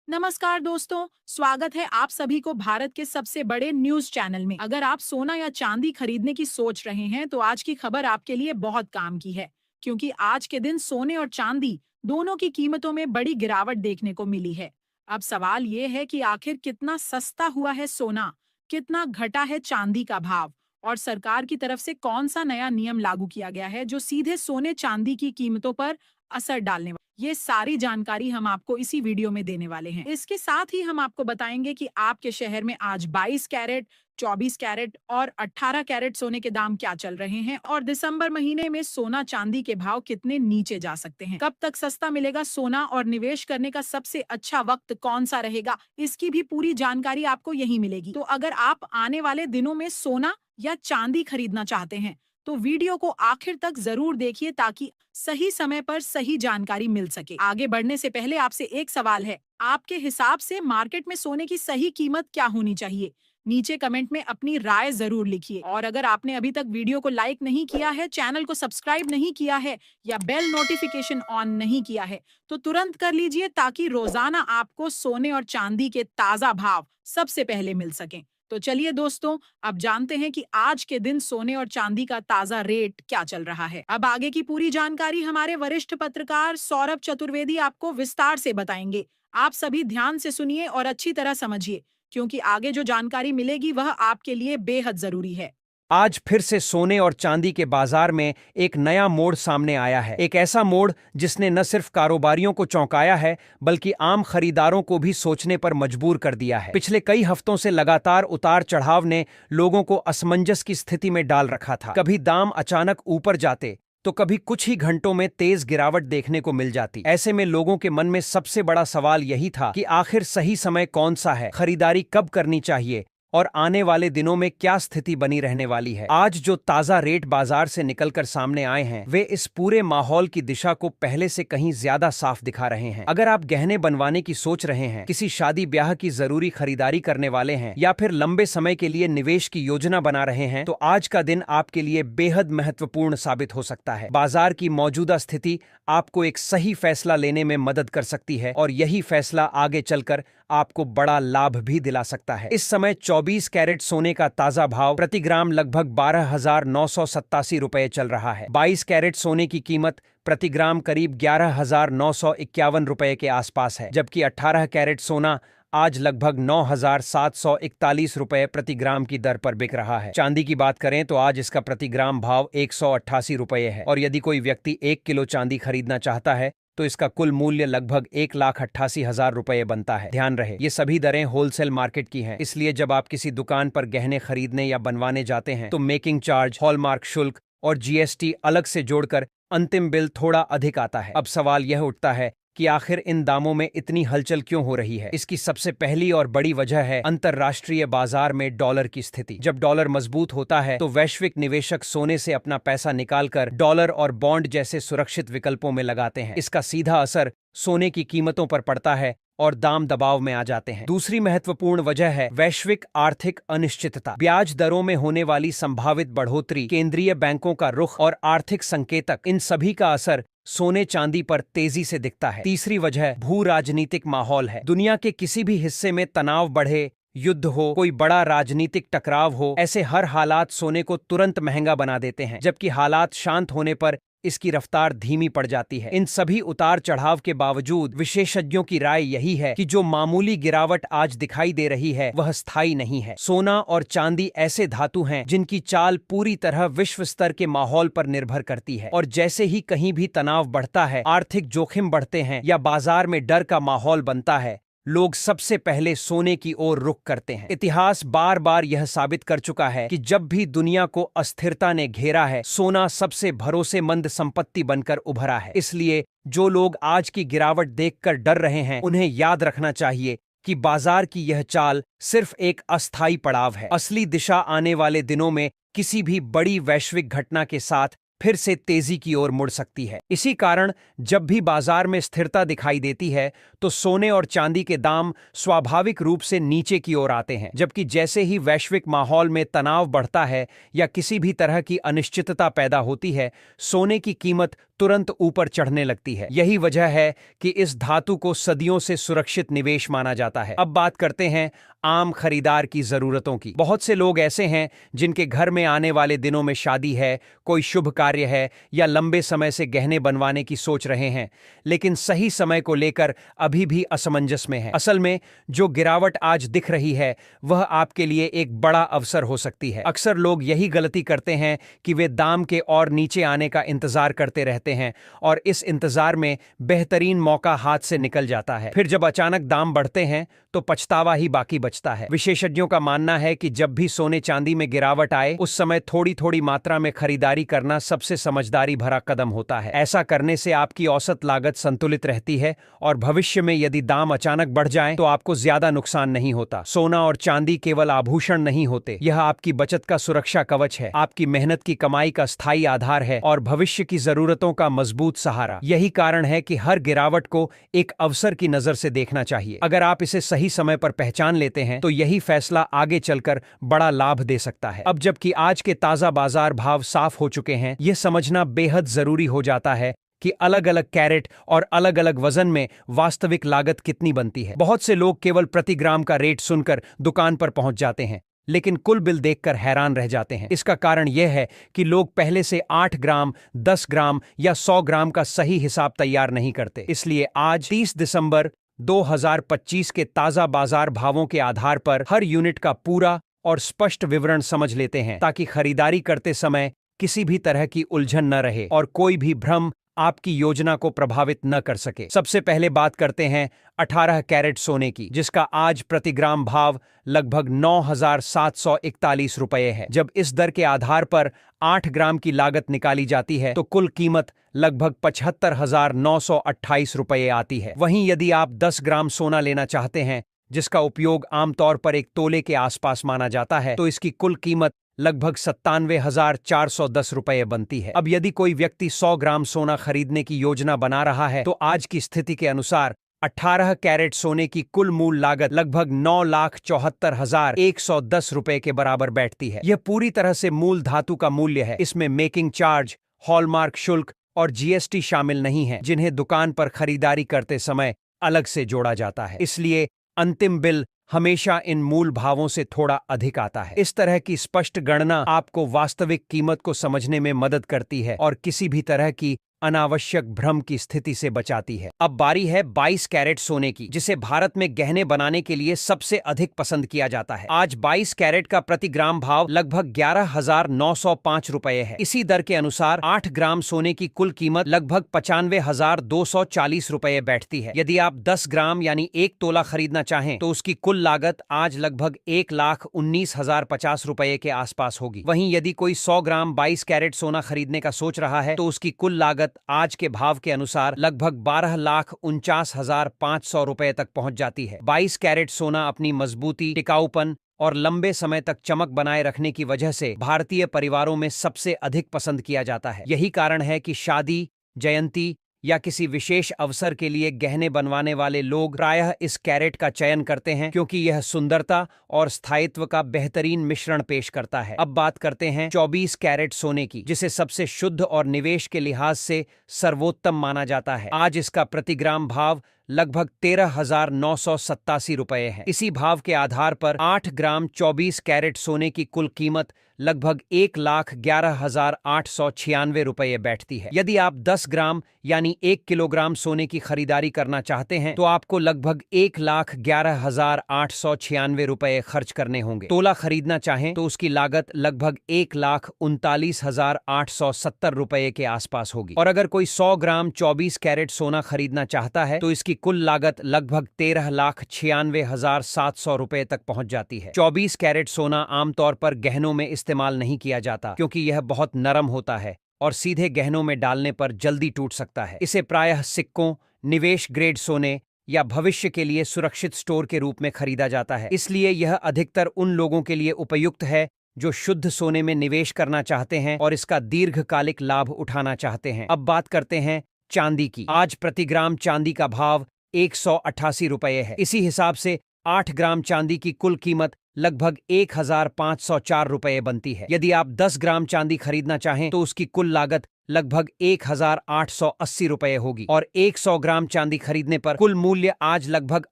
नमस्कार दोस्तों, स्वागत है आप सभी को भारत के सबसे बड़े न्यूज चैनल में। अगर आप सोना या चांदी खरीदने की सोच रहे हैं तो आज की खबर आपके लिए बहुत काम की है, क्योंकि आज के दिन सोने और चांदी दोनों की कीमतों में बड़ी गिरावट देखने को मिली है। अब सवाल ये है कि आखिर कितना सस्ता हुआ है सोना, कितना घटा है चांदी का भाव, और सरकार की तरफ से कौन सा नया नियम लागू किया गया है जो सीधे सोने चांदी की कीमतों पर असर डालने, ये सारी जानकारी हम आपको इसी वीडियो में देने वाले हैं। इसके साथ ही हम आपको बताएंगे कि आपके शहर में आज 22 कैरेट, 24 कैरेट और 18 कैरेट सोने के दाम क्या चल रहे हैं, और दिसंबर महीने में सोना चांदी के भाव कितने नीचे जा सकते हैं। कब तक सस्ता मिलेगा सोना और निवेश करने का सबसे अच्छा वक्त कौन सा रहेगा, इसकी भी पूरी जानकारी आपको यही मिलेगी। तो अगर आप आने वाले दिनों में सोना या चांदी खरीदना चाहते हैं तो वीडियो को आखिर तक जरूर देखिए ताकि सही समय पर सही जानकारी मिल सके। आगे बढ़ने से पहले आपसे एक सवाल है, आपके हिसाब से मार्केट में सोने की सही कीमत क्या होनी चाहिए? नीचे कमेंट में अपनी राय जरूर लिखिए, और अगर आपने अभी तक वीडियो को लाइक नहीं किया है, चैनल को सब्सक्राइब नहीं किया है या बेल नोटिफिकेशन ऑन नहीं किया है तो तुरंत कर लीजिए, ताकि रोजाना आपको सोने और चांदी के ताजा भाव सबसे पहले मिल सकें। तो चलिए दोस्तों, अब जानते हैं कि आज के दिन सोने और चांदी का ताजा रेट क्या चल रहा है। अब आगे की पूरी जानकारी हमारे वरिष्ठ पत्रकार सौरभ चतुर्वेदी आपको विस्तार से बताएंगे। आप सभी ध्यान से सुनिए और अच्छी तरह समझिए, क्योंकि आगे जो जानकारी मिलेगी वह आपके लिए बेहद जरूरी है। आज फिर से सोने और चांदी के बाजार में एक नया मोड़ सामने आया है। एक ऐसा मोड़ जिसने न सिर्फ कारोबारियों को चौंकाया है बल्कि आम खरीदारों को भी सोचने पर मजबूर कर दिया है। पिछले कई हफ्तों से लगातार उतार चढ़ाव ने लोगों को असमंजस की स्थिति में डाल रखा था। कभी दाम अचानक ऊपर जाते तो कभी कुछ ही घंटों में तेज गिरावट देखने को मिल जाती। ऐसे में लोगों के मन में सबसे बड़ा सवाल यही था कि आखिर सही समय कौन सा है, खरीदारी कब करनी चाहिए और आने वाले दिनों में क्या स्थिति बनी रहने वाली है। आज जो ताजा रेट बाजार से निकलकर सामने आए हैं वे इस पूरे माहौल की दिशा को पहले से कहीं ज्यादा साफ दिखा रहे हैं। अगर आप गहने बनवाने की सोच रहे हैं, किसी शादी ब्याह की जरूरी खरीदारी करने वाले हैं या फिर लंबे समय के लिए निवेश की योजना बना रहे हैं तो आज का दिन आपके लिए बेहद महत्वपूर्ण साबित हो सकता है। बाजार की मौजूदा स्थिति आपको एक सही फैसला लेने में मदद कर सकती है और यही फैसला आगे चलकर आपको बड़ा लाभ भी दिला सकता है। इस समय 24 कैरेट सोने का ताजा भाव प्रति ग्राम लगभग 12,987 रुपए चल रहा है। 22 कैरेट सोने की कीमत प्रति ग्राम करीब 11,951 रुपए के आसपास है, जबकि 18 कैरेट सोना आज लगभग 9,741 रुपए प्रति ग्राम की दर पर बिक रहा है। चांदी की बात करें तो आज इसका प्रति ग्राम भाव 188 रुपए है, और यदि कोई व्यक्ति 1 किलो चांदी खरीदना चाहता है तो इसका कुल मूल्य लगभग 1,88,000 रुपए बनता है। ध्यान रहे, ये सभी दरें होलसेल मार्केट की हैं, इसलिए जब आप किसी दुकान पर गहने खरीदने या बनवाने जाते हैं तो मेकिंग चार्ज, हॉलमार्क शुल्क और जीएसटी अलग से जोड़कर अंतिम बिल थोड़ा अधिक आता है। अब सवाल यह उठता है कि आखिर इन दामों में इतनी हलचल क्यों हो रही है। इसकी सबसे पहली और बड़ी वजह है अंतर्राष्ट्रीय बाजार में डॉलर की स्थिति। जब डॉलर मजबूत होता है तो वैश्विक निवेशक सोने से अपना पैसा निकालकर डॉलर और बॉन्ड जैसे सुरक्षित विकल्पों में लगाते हैं। इसका सीधा असर सोने की कीमतों पर पड़ता है और दाम दबाव में आ जाते हैं। दूसरी महत्वपूर्ण वजह है वैश्विक आर्थिक अनिश्चितता। ब्याज दरों में होने वाली संभावित बढ़ोतरी, केंद्रीय बैंकों का रुख और आर्थिक संकेतक, इन सभी का असर सोने चांदी पर तेजी से दिखता है। तीसरी वजह भू राजनीतिक माहौल है। दुनिया के किसी भी हिस्से में तनाव बढ़े, युद्ध हो, कोई बड़ा राजनीतिक टकराव हो, ऐसे हर हालात सोने को तुरंत महंगा बना देते हैं, जबकि हालात शांत होने पर इसकी रफ्तार धीमी पड़ जाती है। इन सभी उतार चढ़ाव के बावजूद विशेषज्ञों की राय यही है कि जो मामूली गिरावट आज दिखाई दे रही है वह स्थायी नहीं है। सोना और चांदी ऐसे धातु हैं जिनकी चाल पूरी तरह विश्व स्तर के माहौल पर निर्भर करती है, और जैसे ही कहीं भी तनाव बढ़ता है, आर्थिक जोखिम बढ़ते हैं या बाजार में डर का माहौल बनता है, लोग सबसे पहले सोने की ओर रुख करते हैं। इतिहास बार बार यह साबित कर चुका है कि जब भी दुनिया को अस्थिरता ने घेरा है, सोना सबसे भरोसेमंद संपत्ति बनकर उभरा है। इसलिए जो लोग आज की गिरावट देखकर डर रहे हैं, उन्हें याद रखना चाहिए कि बाजार की यह चाल सिर्फ एक अस्थायी पड़ाव है। असली दिशा आने वाले दिनों में किसी भी बड़ी वैश्विक घटना के साथ फिर से तेजी की ओर मुड़ सकती है। इसी कारण जब भी बाजार में स्थिरता दिखाई देती है तो सोने और चांदी के दाम स्वाभाविक रूप से नीचे की ओर आते हैं, जबकि जैसे ही वैश्विक माहौल में तनाव बढ़ता है या किसी भी तरह की अनिश्चितता पैदा होती है, सोने की कीमत तुरंत ऊपर चढ़ने लगती है। यही वजह है कि इस धातु को सदियों से सुरक्षित निवेश माना जाता है। अब बात करते हैं आम खरीदार की जरूरतों की। बहुत से लोग ऐसे हैं जिनके घर में आने वाले दिनों में शादी है, कोई शुभ कार्य है या लंबे समय से गहने बनवाने की सोच रहे हैं, लेकिन सही समय को लेकर अभी भी असमंजस में है। असल में जो गिरावट आज दिख रही है वह आपके लिए एक बड़ा अवसर हो सकती है। अक्सर लोग यही गलती करते हैं कि वे दाम के और नीचे आने का इंतजार करते रहते हैं और इस इंतजार में बेहतरीन मौका हाथ से निकल जाता है। फिर जब अचानक दाम बढ़ते हैं तो पछतावा ही बाकी बचता है। विशेषज्ञों का मानना है कि जब भी सोने चांदी में गिरावट आए उस समय थोड़ी थोड़ी मात्रा में खरीदारी करना सबसे समझदारी भरा कदम होता है। ऐसा करने से आपकी औसत लागत संतुलित रहती है और भविष्य में यदि दाम अचानक बढ़ जाएं तो आपको ज्यादा नुकसान नहीं होता। सोना और चांदी केवल आभूषण नहीं होते, यह आपकी बचत का सुरक्षा कवच है, आपकी मेहनत की कमाई का स्थायी आधार है और भविष्य की जरूरतों का मजबूत सहारा। यही कारण है कि हर गिरावट को एक अवसर की नजर से देखना चाहिए। अगर आप इसे सही समय पर पहचान लेते हैं तो यही फैसला आगे चलकर बड़ा लाभ दे सकता है। अब जबकि आज के ताजा बाजार भाव साफ हो चुके हैं, यह समझना बेहद जरूरी हो जाता है कि अलग अलग कैरेट और अलग अलग वजन में वास्तविक लागत कितनी बनती है। बहुत से लोग केवल प्रति ग्राम का रेट सुनकर दुकान पर पहुंच जाते हैं लेकिन कुल बिल देखकर हैरान रह जाते हैं। इसका कारण यह है कि लोग पहले से 8 ग्राम, 10 ग्राम या 100 ग्राम का सही हिसाब तैयार नहीं करते। इसलिए आज 30 दिसंबर 2025 के ताजा बाजार भावों के आधार पर हर यूनिट का पूरा और स्पष्ट विवरण समझ लेते हैं ताकि खरीदारी करते समय किसी भी तरह की उलझन न रहे और कोई भी भ्रम आपकी योजना को प्रभावित न कर सके। सबसे पहले बात करते हैं 18 कैरेट सोने की, जिसका आज प्रति ग्राम भाव लगभग 9,741 रुपये है। जब इस दर के आधार पर 8 ग्राम की लागत निकाली जाती है तो कुल कीमत लगभग 75,928 रुपये आती है। वहीं यदि आप 10 ग्राम सोना लेना चाहते हैं, जिसका उपयोग आमतौर पर एक तोले के आसपास माना जाता है, तो इसकी कुल कीमत लगभग 97,410 रुपये बनती है। अब यदि कोई व्यक्ति 100 ग्राम सोना खरीदने की योजना बना रहा है तो आज की स्थिति के अनुसार 18 कैरेट सोने की कुल मूल लागत लगभग 9,74,110 रुपये के बराबर बैठती है। यह पूरी तरह से मूल धातु का मूल्य है। इसमें मेकिंग चार्ज, हॉलमार्क शुल्क और जीएसटी शामिल नहीं है, जिन्हें दुकान पर खरीदारी करते समय अलग से जोड़ा जाता है। इसलिए अंतिम बिल हमेशा इन मूल भावों से थोड़ा अधिक आता है। इस तरह की स्पष्ट गणना आपको वास्तविक कीमत को समझने में मदद करती है और किसी भी तरह की अनावश्यक भ्रम की स्थिति से बचाती है। अब बारी है 22 कैरेट सोने की, जिसे भारत में गहने बनाने के लिए सबसे अधिक पसंद किया जाता है। आज 22 कैरेट का प्रति ग्राम भाव लगभग 11,905 रुपये है। इसी दर के अनुसार 8 ग्राम सोने की कुल कीमत लगभग 95,240 रुपये बैठती है। यदि आप 10 ग्राम यानी 1 तोला खरीदना चाहें तो उसकी कुल लागत आज लगभग 1,19,050 रुपये के आसपास होगी। वहीं यदि कोई 100 ग्राम 22 कैरेट सोना खरीदने का सोच रहा है तो उसकी कुल लागत आज के भाव के अनुसार लगभग 12,49,500 रुपए तक पहुंच जाती है। 22 कैरेट सोना अपनी मजबूती, टिकाऊपन और लंबे समय तक चमक बनाए रखने की वजह से भारतीय परिवारों में सबसे अधिक पसंद किया जाता है। यही कारण है कि शादी, जयंती या किसी विशेष अवसर के लिए गहने बनवाने वाले लोग प्रायः इस कैरेट का चयन करते हैं, क्योंकि यह सुंदरता और स्थायित्व का बेहतरीन मिश्रण पेश करता है। अब बात करते हैं 24 कैरेट सोने की, जिसे सबसे शुद्ध और निवेश के लिहाज से सर्वोत्तम माना जाता है। आज इसका प्रति ग्राम भाव लगभग 13,987 रुपये है। इसी भाव के आधार पर 8 ग्राम 24 कैरेट सोने की कुल कीमत लगभग 1,11,896 रुपये बैठती है। यदि आप 10 ग्राम यानी 1 किलोग्राम सोने की खरीदारी करना चाहते हैं तो आपको लगभग 1,11,896 रुपये खर्च करने होंगे। तोला खरीदना चाहें तो उसकी लागत लगभग 1,39,870 रुपये के आसपास होगी। और अगर कोई 100 ग्राम 24 कैरेट सोना खरीदना चाहता है तो इसकी कुल लागत लगभग 13,96,700 रुपये तक पहुंच जाती है। 24 कैरेट सोना आमतौर पर गहनों में इस्तेमाल नहीं किया जाता, क्योंकि यह बहुत नरम होता है और सीधे गहनों में डालने पर जल्दी टूट सकता है। इसे प्रायः सिक्कों, निवेश ग्रेड सोने या भविष्य के लिए सुरक्षित स्टोर के रूप में खरीदा जाता है। इसलिए यह अधिकतर उन लोगों के लिए उपयुक्त है जो शुद्ध सोने में निवेश करना चाहते हैं और इसका दीर्घकालिक लाभ उठाना चाहते हैं। अब बात करते हैं चांदी की। आज प्रति ग्राम चांदी का भाव 188 रुपये है। इसी हिसाब से 8 ग्राम चांदी की कुल कीमत लगभग 1504 रुपये बनती है। यदि आप 10 ग्राम चांदी खरीदना चाहें तो उसकी कुल लागत लगभग 1880 रुपये होगी और 100 ग्राम चांदी खरीदने पर कुल मूल्य आज लगभग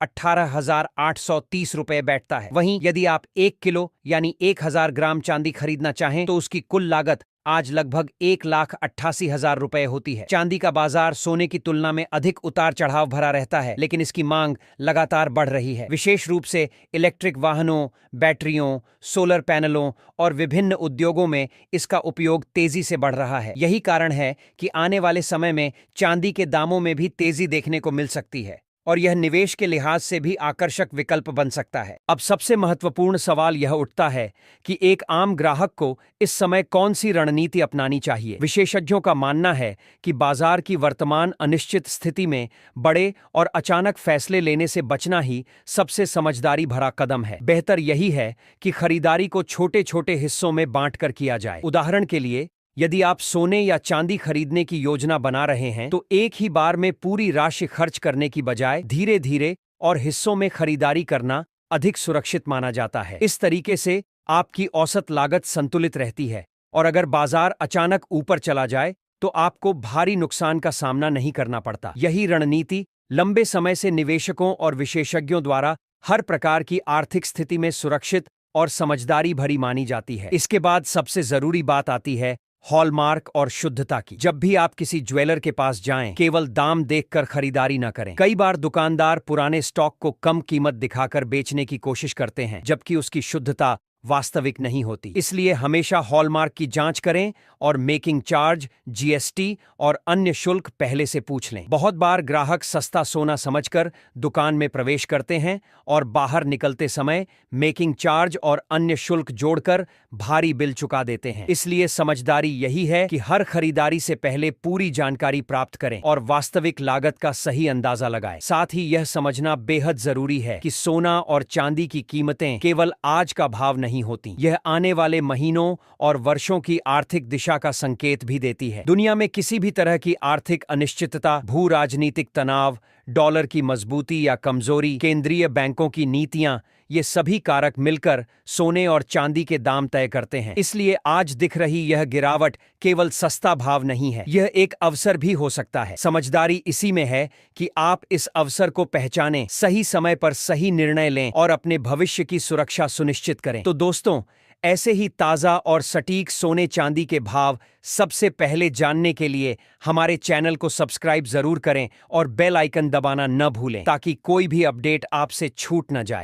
18,830 रुपये बैठता है। वहीं यदि आप 1 किलो यानी 1000 ग्राम चांदी खरीदना चाहें तो उसकी कुल लागत आज लगभग 1,88,000 रुपये होती है। चांदी का बाजार सोने की तुलना में अधिक उतार चढ़ाव भरा रहता है, लेकिन इसकी मांग लगातार बढ़ रही है। विशेष रूप से इलेक्ट्रिक वाहनों, बैटरियों, सोलर पैनलों और विभिन्न उद्योगों में इसका उपयोग तेजी से बढ़ रहा है। यही कारण है कि आने वाले समय में चांदी के दामों में भी तेजी देखने को मिल सकती है और यह निवेश के लिहाज से भी आकर्षक विकल्प बन सकता है। अब सबसे महत्वपूर्ण सवाल यह उठता है कि एक आम ग्राहक को इस समय कौन सी रणनीति अपनानी चाहिए। विशेषज्ञों का मानना है कि बाजार की वर्तमान अनिश्चित स्थिति में बड़े और अचानक फैसले लेने से बचना ही सबसे समझदारी भरा कदम है। बेहतर यही है कि खरीदारी को छोटे छोटे हिस्सों में बांटकर किया जाए। उदाहरण के लिए, यदि आप सोने या चांदी खरीदने की योजना बना रहे हैं तो एक ही बार में पूरी राशि खर्च करने की बजाय धीरे धीरे और हिस्सों में खरीदारी करना अधिक सुरक्षित माना जाता है। इस तरीके से आपकी औसत लागत संतुलित रहती है और अगर बाजार अचानक ऊपर चला जाए तो आपको भारी नुकसान का सामना नहीं करना पड़ता। यही रणनीति लंबे समय से निवेशकों और विशेषज्ञों द्वारा हर प्रकार की आर्थिक स्थिति में सुरक्षित और समझदारी भरी मानी जाती है। इसके बाद सबसे जरूरी बात आती है हॉलमार्क और शुद्धता की। जब भी आप किसी ज्वेलर के पास जाएं, केवल दाम देखकर खरीदारी न करें। कई बार दुकानदार पुराने स्टॉक को कम कीमत दिखाकर बेचने की कोशिश करते हैं, जबकि उसकी शुद्धता वास्तविक नहीं होती। इसलिए हमेशा हॉलमार्क की जांच करें और मेकिंग चार्ज, जीएसटी और अन्य शुल्क पहले से पूछ लें। बहुत बार ग्राहक सस्ता सोना समझकर दुकान में प्रवेश करते हैं और बाहर निकलते समय मेकिंग चार्ज और अन्य शुल्क जोड़कर भारी बिल चुका देते हैं। इसलिए समझदारी यही है कि हर खरीदारी से पहले पूरी जानकारी प्राप्त करें और वास्तविक लागत का सही अंदाजा लगाएं। साथ ही यह समझना बेहद जरूरी है कि सोना और चांदी की कीमतें केवल आज का भाव नहीं होती, यह आने वाले महीनों और वर्षों की आर्थिक दिशा का संकेत भी देती है। दुनिया में किसी भी तरह की आर्थिक अनिश्चितता, भू राजनीतिक तनाव, डॉलर की मजबूती या कमजोरी, केंद्रीय बैंकों की नीतियां, ये सभी कारक मिलकर सोने और चांदी के दाम तय करते हैं। इसलिए आज दिख रही यह गिरावट केवल सस्ता भाव नहीं है, यह एक अवसर भी हो सकता है। समझदारी इसी में है कि आप इस अवसर को पहचानें, सही समय पर सही निर्णय लें और अपने भविष्य की सुरक्षा सुनिश्चित करें। तो दोस्तों, ऐसे ही ताज़ा और सटीक सोने चांदी के भाव सबसे पहले जानने के लिए हमारे चैनल को सब्सक्राइब जरूर करें और बेल आइकन दबाना न भूलें ताकि कोई भी अपडेट आपसे छूट न जाए।